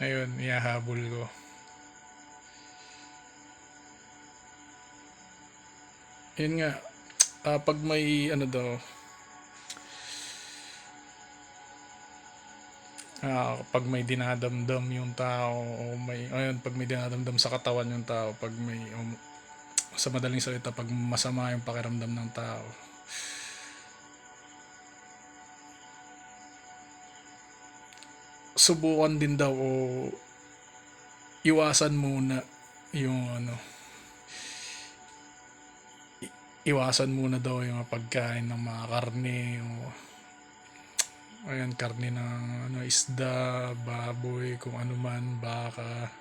Ayun, ihahabol ko. Yun nga, pag may ano daw, pag may dinadamdam yung tao o pag may dinadamdam sa katawan yung tao, pag may sa madaling salita, pag masama yung pakiramdam ng tao, subukan din daw o iwasan muna yung iwasan muna daw yung pagkain ng mga karne o karne ng isda, baboy, kung ano man, baka,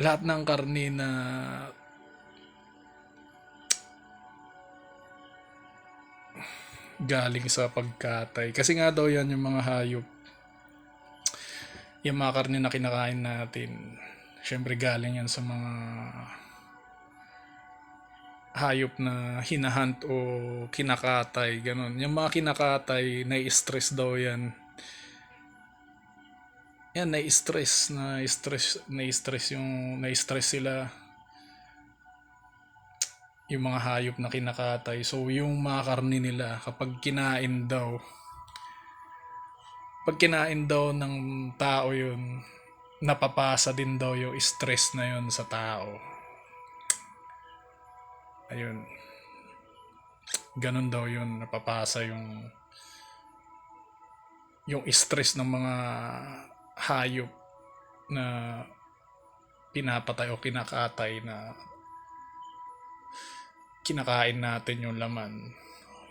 lahat ng karne na galing sa pagkatay. Kasi nga daw yan yung mga hayop, yung mga karne na kinakain natin, syempre galing yan sa mga hayop na hinahunt o kinakatay, ganun. Yung mga kinakatay, nai-stress daw yan. Yan, nai-stress sila, yung mga hayop na kinakatay. So yung mga karne nila, pag kinain daw ng tao yun, napapasa din daw yung stress na yun sa tao. Ayun, ganun daw yun, napapasa yung stress ng mga hayop na pinapatay o kinakatay, na kinakain natin yung laman.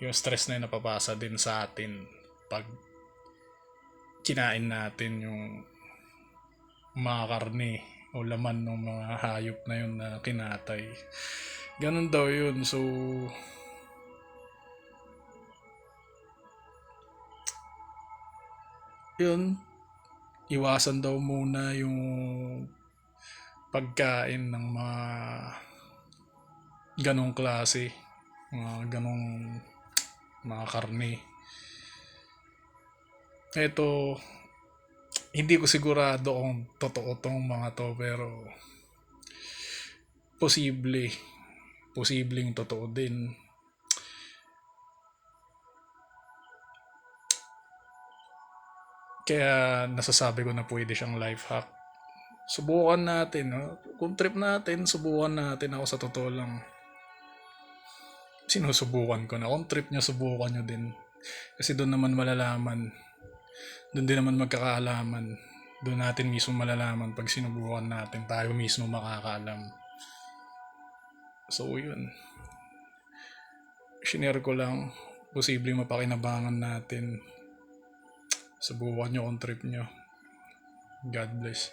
Yung stress na yun napapasa din sa atin pag kinain natin yung mga karne o laman ng mga hayop na yun na kinatay. Ganun daw yun. So yun, iwasan daw muna yung pagkain ng mga ganong klase, mga karne. Ito, hindi ko sigurado kung totoo tong mga to, pero posibleng totoo din. Kaya nasasabi ko na pwede siyang life hack. Subukan natin, no? Kung trip natin, subukan natin. Ako sa totoo lang, sinusubukan ko na. Kung trip nyo, subukan nyo din. Kasi doon naman malalaman. Doon din naman magkakaalaman. Doon natin mismo malalaman pag sinubukan natin. Tayo mismo makakaalam. So yun, shinare ko lang. Posible mapakinabangan natin. Subukan nyo kung trip nyo. God bless.